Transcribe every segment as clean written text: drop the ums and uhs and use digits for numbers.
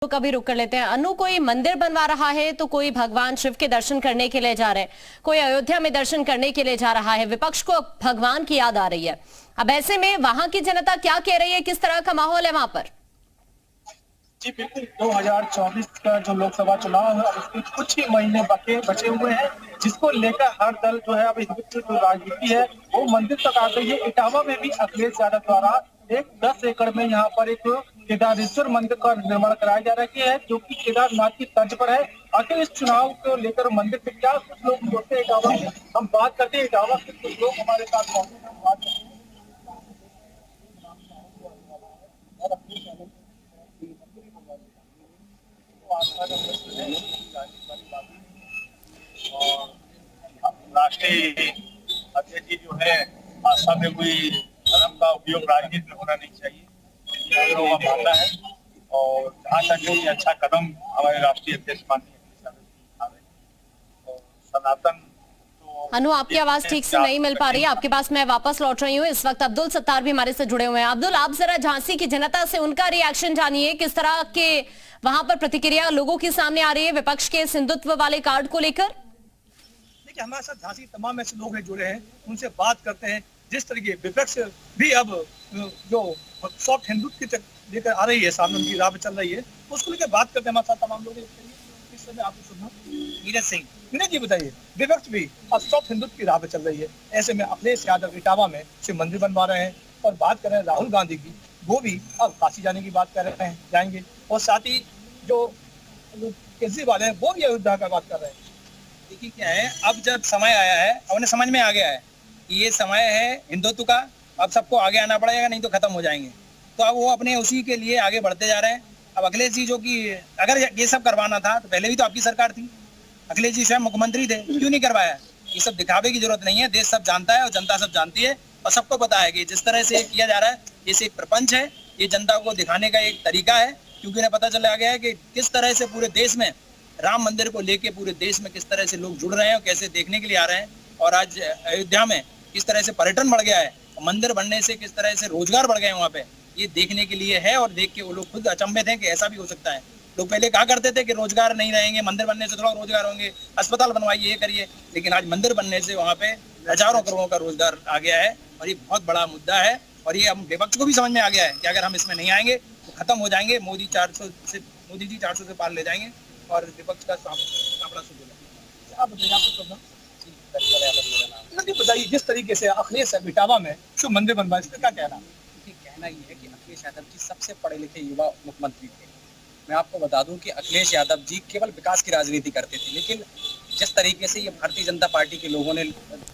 का भी रुक कर लेते हैं। अनु, कोई मंदिर बनवा रहा है तो कोई भगवान शिव के दर्शन करने के लिए जा रहे हैं, कोई अयोध्या में दर्शन करने के लिए जा रहा है। विपक्ष को भगवान की याद आ रही है। अब ऐसे में वहां की जनता क्या कह रही है, किस तरह का माहौल है वहां पर? जी बिल्कुल, 2024 का जो लोकसभा चुनाव है, अब उसके कुछ ही महीने बचे हुए हैं, जिसको लेकर हर दल जो है अब हिंदुत्व जो राजनीति है वो मंदिर तक आ गई है। इटावा में भी अखिलेश यादव द्वारा एक 10 एकड़ में यहाँ पर एक केदारेश्वर मंदिर का निर्माण कराया जा रहा है, जो कि केदारनाथ की तर्ज पर है। आखिर इस चुनाव को लेकर मंदिर पे क्या कुछ लोग जोड़ते हैं इटावा में, हम बात करते हैं। इटावा के कुछ लोग हमारे साथ मौजूद हैं, बात करते हैं। राष्ट्रीय अध्यक्ष जी जो है, आस्था में कोई धर्म का उपयोग राजनीति में होना नहीं चाहिए, ये लोगों का मानना है। और जहाँ तक ये अच्छा कदम हमारे राष्ट्रीय अध्यक्ष माननीय सनातन। अनु, आपकी आवाज ठीक से नहीं मिल पा रही है, आपके पास मैं वापस लौट रही हूँ। इस वक्त अब्दुल सत्तार भी हमारे से जुड़े हुए हैं। अब्दुल, आप जरा झांसी की जनता से उनका रिएक्शन जानिए, किस तरह के वहां पर प्रतिक्रिया लोगों के सामने आ रही है विपक्ष के हिंदुत्व वाले कार्ड को लेकर। देखिए, हमारे साथ झांसी तमाम ऐसे लोग हैं जुड़े हैं, उनसे बात करते हैं। जिस तरीके विपक्ष भी अब जो सॉफ्ट हिंदुत्व की लेकर आ रही है, सामने उनकी राह पे चल रही है, उसको लेकर बात करते हैं हमारे साथ तमाम लोग। इस समय आपको सुनना नीरज सिंह, नीरज जी बताइए, विपक्ष भी अब सॉफ्ट हिंदुत्व की राह पे चल रही है, ऐसे में अखिलेश यादव इटावा में शिव मंदिर बनवा रहे हैं और बात कर रहे हैं राहुल गांधी की, वो भी अब काशी जाने की बात कर रहे हैं, जाएंगे। और साथ ही जो केजरीवाल है वो भी अयोध्या का बात कर रहे हैं। देखिए क्या है, अब जब समय आया है, उन्हें समझ में आ गया है कि ये समय है हिंदुत्व का, अब सबको आगे आना पड़ेगा, नहीं तो खत्म हो जाएंगे। तो अब वो अपने उसी के लिए आगे बढ़ते जा रहे हैं। अब अखिलेश जी, जो कि अगर ये सब करवाना था तो पहले भी तो आपकी सरकार थी, अखिलेश जी स्वयं मुख्यमंत्री थे, क्यों नहीं करवाया? ये सब दिखावे की जरूरत नहीं है, देश सब जानता है और जनता सब जानती है और सबको पता है कि जिस तरह से किया जा रहा है ये एक प्रपंच है, ये जनता को दिखाने का एक तरीका है। क्योंकि उन्हें पता चला गया है कि किस तरह से पूरे देश में राम मंदिर को लेके पूरे देश में किस तरह से लोग जुड़ रहे हैं और कैसे देखने के लिए आ रहे हैं। और आज अयोध्या में किस तरह से पर्यटन बढ़ गया है, मंदिर बनने से किस तरह से रोजगार बढ़ गए वहाँ पे, ये देखने के लिए है। और देख के वो लोग खुद अचंभित हैं कि ऐसा भी हो सकता है। लोग पहले कहा करते थे कि रोजगार नहीं रहेंगे, मंदिर बनने से थोड़ा रोजगार होंगे, अस्पताल बनवाइए, ये करिए, लेकिन आज मंदिर बनने से वहाँ पे हजारों करोड़ों का रोजगार आ गया है। और ये बहुत बड़ा मुद्दा है और ये हम विपक्ष को भी समझ में आ गया है कि अगर हम इसमें नहीं आएंगे तो खत्म हो जाएंगे। मोदी जी 400 से पार ले जाएंगे और विपक्ष का सामना शुरू हो जाएगा। बताइए, जिस तरीके से अखिलेश इटावा में शिव मंदिर बनवाया, इसका क्या कहना? कहना ये है कि अखिलेश यादव जी सबसे पढ़े लिखे युवा मुख्यमंत्री थे। मैं आपको बता दूं कि अखिलेश यादव जी केवल विकास की राजनीति करते थे, लेकिन जिस तरीके से ये भारतीय जनता पार्टी के लोगों ने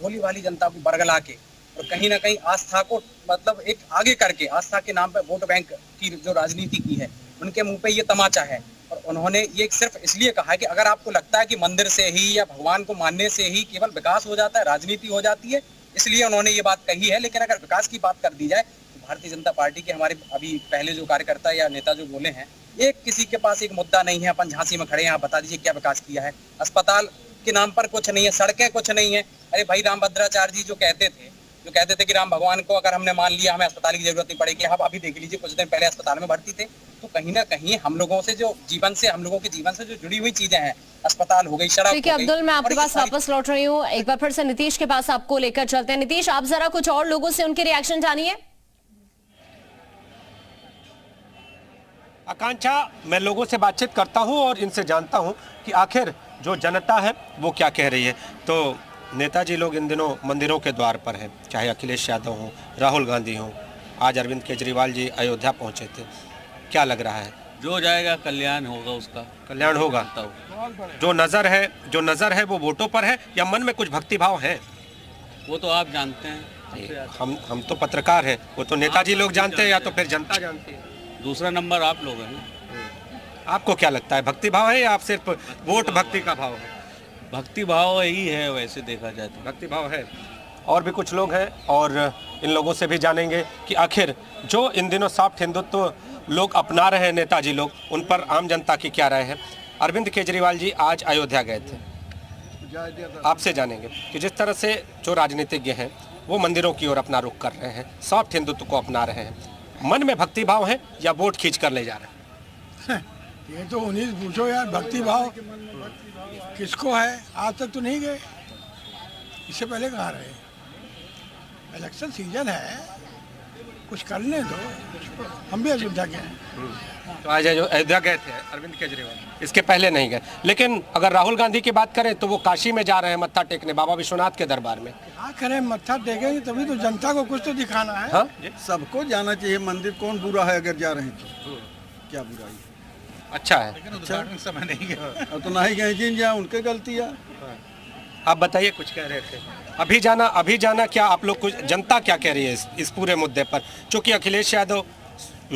भोली वाली जनता को बरगला के और कहीं ना कहीं आस्था को मतलब एक आगे करके आस्था के नाम पर वोट बैंक की जो राजनीति की है, उनके मुंह पे ये तमाचा है। और उन्होंने ये सिर्फ इसलिए कहा है कि अगर आपको लगता है कि मंदिर से ही या भगवान को मानने से ही केवल विकास हो जाता है, राजनीति हो जाती है, इसलिए उन्होंने ये बात कही है। लेकिन अगर विकास की बात कर दी जाए तो भारतीय जनता पार्टी के हमारे अभी पहले जो कार्यकर्ता या नेता जो बोले हैं, एक किसी के पास एक मुद्दा नहीं है। अपन झांसी में खड़े हैं, बता दीजिए क्या विकास किया है? अस्पताल के नाम पर कुछ नहीं है, सड़कें कुछ नहीं है। अरे भाई, रामभद्राचार्य जी जो कहते थे कि राम भगवान को अगर हमने मान लिया, हमें अस्पताल की जरूरत नहीं पड़ेगी। आप अभी देख लीजिए, कुछ दिन पहले अस्पताल में भर्ती थे। तो कहीं ना कहीं हम लोगों के जीवन से जो जुड़ी हुई चीजें हैं, अस्पताल हो गई, सड़क हो गई। ठीक है अब्दुल, मैं आपके पास वापस लौट रही हूँ। एक बार फिर से नीतीश के पास आपको लेकर चलते हैं। नीतीश, आप जरा कुछ और लोगों से उनके रिएक्शन जानिए। आकांक्षा, मैं लोगों से बातचीत करता हूं और इनसे जानता हूं कि आखिर जो जनता है वो क्या कह रही है। तो नेताजी लोग इन दिनों मंदिरों के द्वार पर हैं, चाहे अखिलेश यादव हों, राहुल गांधी हों, आज अरविंद केजरीवाल जी अयोध्या पहुंचे थे। क्या लग रहा है? जो जाएगा कल्याण होगा, उसका कल्याण होगा। जो नज़र है वो वोटों पर है या मन में कुछ भक्तिभाव है? वो तो आप जानते हैं। हम तो पत्रकार हैं, वो तो नेताजी लोग जानते हैं या तो फिर जनता जानती है। दूसरा नंबर आप लोग हैं। आपको क्या लगता है, भक्ति भाव है या आप सिर्फ वोट भक्ति का भाव है? भक्ति भाव ही है, वैसे देखा जाए तो भक्ति भाव है। और भी कुछ लोग हैं और इन लोगों से भी जानेंगे कि आखिर जो इन दिनों सॉफ्ट हिंदुत्व लोग अपना रहे हैं, नेताजी लोग, उन पर आम जनता की क्या राय है। अरविंद केजरीवाल जी आज अयोध्या गए थे, आपसे जानेंगे कि जिस तरह से जो राजनीतिज्ञ हैं वो मंदिरों की ओर अपना रुख कर रहे हैं, सॉफ्ट हिंदुत्व को अपना रहे हैं, मन में भक्ति भाव है या वोट खींच कर ले जा रहे हैं? ये तो उन्हीं से पूछो यार, भक्ति भाव किसको है, आज तक तो नहीं गए, इससे पहले कहाँ रहे। इलेक्शन सीजन है, कुछ करने दो, हम भी अयोध्या के हैं। तो आज जो अयोध्या गए थे अरविंद केजरीवाल, इसके पहले नहीं गए। लेकिन अगर राहुल गांधी की बात करें तो वो काशी में जा रहे हैं मत्था टेकने, बाबा विश्वनाथ के दरबार में। क्या करें, मत्था टेकेंगे तभी तो जनता को कुछ तो दिखाना है। हाँ, सबको जाना चाहिए मंदिर, कौन बुरा है अगर जा रहे हैं तो, क्या बुराई है? अच्छा है। उद्घाटन समय नहीं गया। अब तो नहीं गए, जिन जाए उनके गलती है। आप बताइए, कुछ कह रहे थे। अभी जाना क्या आप लोग, कुछ जनता क्या कह रही है इस पूरे मुद्दे पर? क्योंकि अखिलेश यादव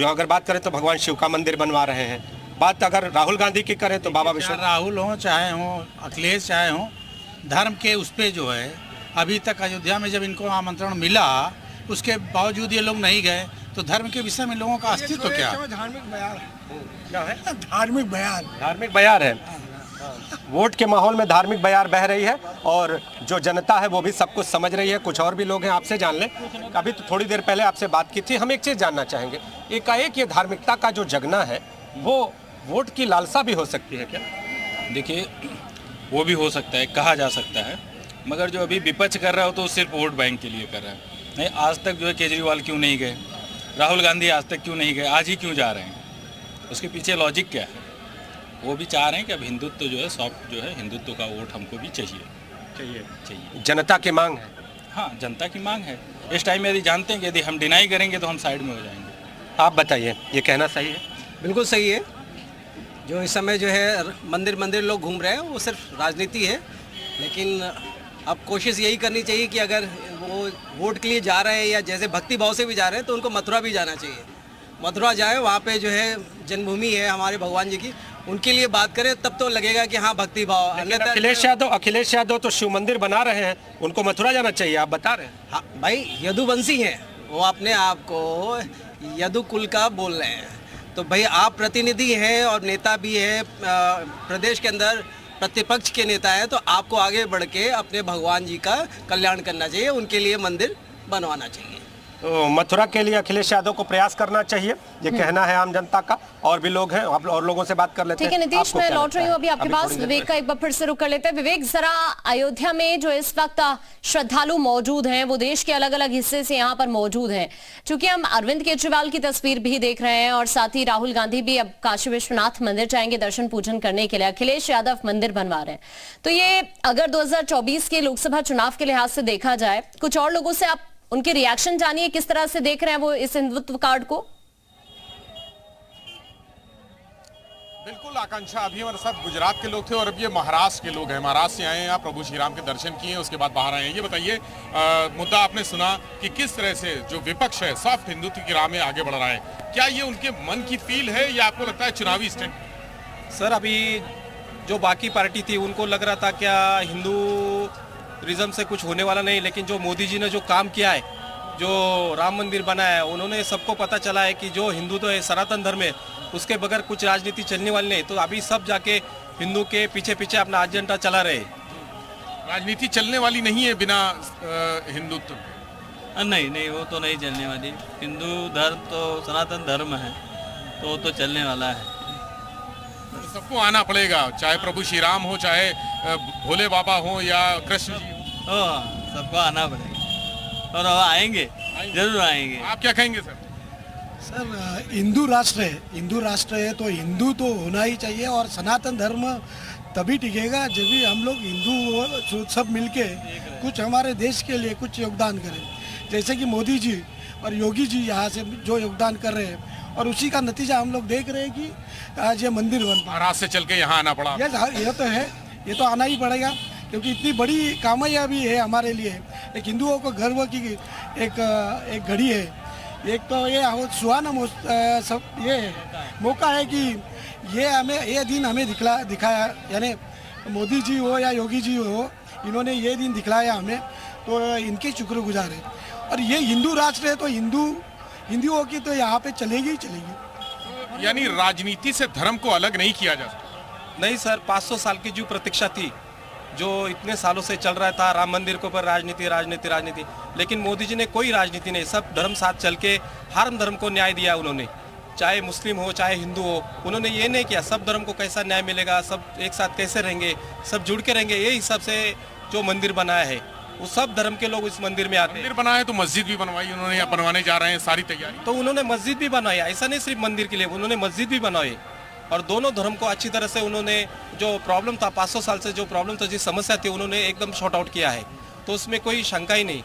अगर बात करें तो भगवान शिव का मंदिर बनवा रहे हैं, बात अगर राहुल गांधी की करें तो बाबा विश्वनाथ। राहुल हो चाहे हो अखिलेश चाहे हो, धर्म के उस पे जो है अभी तक अयोध्या में जब इनको आमंत्रण मिला उसके बावजूद ये लोग नहीं गए, तो धर्म के विषय में लोगों का अस्तित्व क्या? धार्मिक बयान क्या है? धार्मिक बयान, धार्मिक बयार है। वोट के माहौल में धार्मिक बयार बह रही है और जो जनता है वो भी सब कुछ समझ रही है। कुछ और भी लोग हैं, आपसे जान लें। अभी तो थोड़ी देर पहले आपसे बात की थी, हम एक चीज़ जानना चाहेंगे, एकाएक ये धार्मिकता का जो जगना है वो वोट की लालसा भी हो सकती है क्या? देखिए, वो भी हो सकता है, कहा जा सकता है, मगर जो अभी विपक्ष कर रहा हो तो सिर्फ वोट बैंक के लिए कर रहा है। नहीं, आज तक जो है केजरीवाल क्यों नहीं गए, राहुल गांधी आज तक क्यों नहीं गए, आज ही क्यों जा रहे हैं? उसके पीछे लॉजिक क्या है? वो भी चाह रहे हैं कि अब हिंदुत्व जो है, सॉफ्ट जो है, हिंदुत्व का वोट हमको भी चाहिए। जनता की मांग है। हाँ, जनता की मांग है। इस टाइम में यदि जानते हैं कि यदि हम डिनाई करेंगे तो हम साइड में हो जाएंगे। आप बताइए, ये कहना सही है? बिल्कुल सही है। जो इस समय जो है मंदिर लोग घूम रहे हैं वो सिर्फ राजनीति है, लेकिन अब कोशिश यही करनी चाहिए कि अगर वो वोट के लिए जा रहे हैं या जैसे भक्ति भाव से भी जा रहे हैं तो उनको मथुरा भी जाना चाहिए। मथुरा जाए, वहाँ पे जो है जन्मभूमि है हमारे भगवान जी की, उनके लिए बात करें तब तो लगेगा कि हाँ भक्ति भाव। अखिलेश यादव तो शिव मंदिर बना रहे हैं, उनको मथुरा जाना चाहिए, आप बता रहे हैं। हाँ भाई, यदुवंशी हैं, वो अपने आप को यदु कुल का बोल रहे हैं, तो भाई आप प्रतिनिधि हैं और नेता भी है, प्रदेश के अंदर प्रतिपक्ष के नेता है, तो आपको आगे बढ़ के अपने भगवान जी का कल्याण करना चाहिए, उनके लिए मंदिर बनवाना चाहिए। तो मथुरा के लिए अखिलेश यादव को प्रयास करना चाहिए, ये कहना है आम जनता का। और भी लोग हैं, आप और लोगों से बात कर लेते हैं। ठीक है नीतीश, मैं लौट रही हूँ अभी आपके पास। विवेक का एक बार फिर से रुक कर लेते हैं। विवेक, जरा अयोध्या में जो इस वक्त श्रद्धालु मौजूद हैं वो देश के अलग अलग हिस्से से यहाँ पर मौजूद हैं। चूंकि हम अरविंद केजरीवाल की तस्वीर भी देख रहे हैं और साथ ही राहुल गांधी भी अब काशी विश्वनाथ मंदिर जाएंगे दर्शन पूजन करने के लिए, अखिलेश यादव मंदिर बनवा रहे हैं, तो ये अगर 2024 के लोकसभा चुनाव के लिहाज से देखा जाए, कुछ और लोगों से आप उनके रिएक्शन जानिए, किस तरह से देख रहे हैं वो इस हिंदुत्व कार्ड को। बिल्कुल आकांक्षा, अभी हमारे साथ गुजरात के लोग थे और अब ये महाराष्ट्र के लोग हैं। महाराष्ट्र से आए हैं, आप प्रभु श्री राम के दर्शन किए, उसके बाद बाहर आए हैं। ये बताइए, मुद्दा आपने सुना कि किस तरह से जो विपक्ष है सॉफ्ट हिंदुत्व की राह में आगे बढ़ रहा है, क्या ये उनके मन की फील है या आपको लगता है चुनावी स्टैंड? सर, अभी जो बाकी पार्टी थी उनको लग रहा था क्या हिंदूइज्म से कुछ होने वाला नहीं, लेकिन जो मोदी जी ने जो काम किया है, जो राम मंदिर बनाया है, उन्होंने सबको पता चला है कि जो हिंदू तो है, सनातन धर्म है, उसके बगैर कुछ राजनीति चलने वाली नहीं। तो अभी सब जाके हिंदू के पीछे पीछे अपना एजेंडा चला रहे। राजनीति चलने वाली नहीं है बिना हिंदुत्व? नहीं, वो तो नहीं चलने वाली। हिंदू धर्म तो सनातन धर्म है, तो वो तो चलने वाला है। सबको आना पड़ेगा, चाहे प्रभु श्री राम हो, चाहे भोले बाबा हो या कृष्ण जी हो, सबको आना पड़ेगा और आएंगे, जरूर आएंगे। आप क्या कहेंगे सर? सर, हिंदू राष्ट्र है, हिंदू राष्ट्र है तो हिंदू तो होना ही चाहिए, और सनातन धर्म तभी टिकेगा जब भी हम लोग हिंदू सब मिलके कुछ हमारे देश के लिए कुछ योगदान करें। जैसे कि मोदी जी और योगी जी यहाँ से जो योगदान कर रहे हैं, और उसी का नतीजा हम लोग देख रहे हैं कि आज ये मंदिर बन पा। महाराष्ट्र से चल के यहाँ आना पड़ा। ये तो है, ये तो आना ही पड़ेगा, क्योंकि इतनी बड़ी कामयाबी है हमारे लिए। एक हिंदुओं को गर्व की एक घड़ी है। एक तो ये सुहाना सब ये मौका है कि ये दिन हमें दिखाया, यानी मोदी जी हो या योगी जी हो, इन्होंने ये दिन दिखलाया हमें, तो इनके शुक्रगुजार है। और ये हिंदू राष्ट्र है तो हिंदुओं की तो यहाँ पे चलेगी ही चलेगी। यानी राजनीति से धर्म को अलग नहीं किया जा सकता? नहीं सर, 500 साल की जो प्रतीक्षा थी, जो इतने सालों से चल रहा था राम मंदिर के ऊपर राजनीति, लेकिन मोदी जी ने कोई राजनीति नहीं, सब धर्म साथ चल के हर धर्म को न्याय दिया उन्होंने। चाहे मुस्लिम हो चाहे हिंदू हो, उन्होंने ये नहीं किया सब धर्म को कैसा न्याय मिलेगा, सब एक साथ कैसे रहेंगे, सब जुड़ के रहेंगे, ये हिसाब से जो मंदिर बनाया है वो सब धर्म के लोग इस मंदिर में आते हैं। मंदिर बनाया तो मस्जिद भी बनवाई उन्होंने, या बनवाने जा रहे हैं, सारी तैयारी। तो उन्होंने मस्जिद भी बनवाई, ऐसा नहीं सिर्फ मंदिर के लिए, उन्होंने मस्जिद भी बनवाई और दोनों धर्म को अच्छी तरह से उन्होंने जो प्रॉब्लम था 500 साल से जो प्रॉब्लम था, जिस समस्या थी, उन्होंने एकदम शॉर्ट आउट किया है, तो उसमें कोई शंका ही नहीं।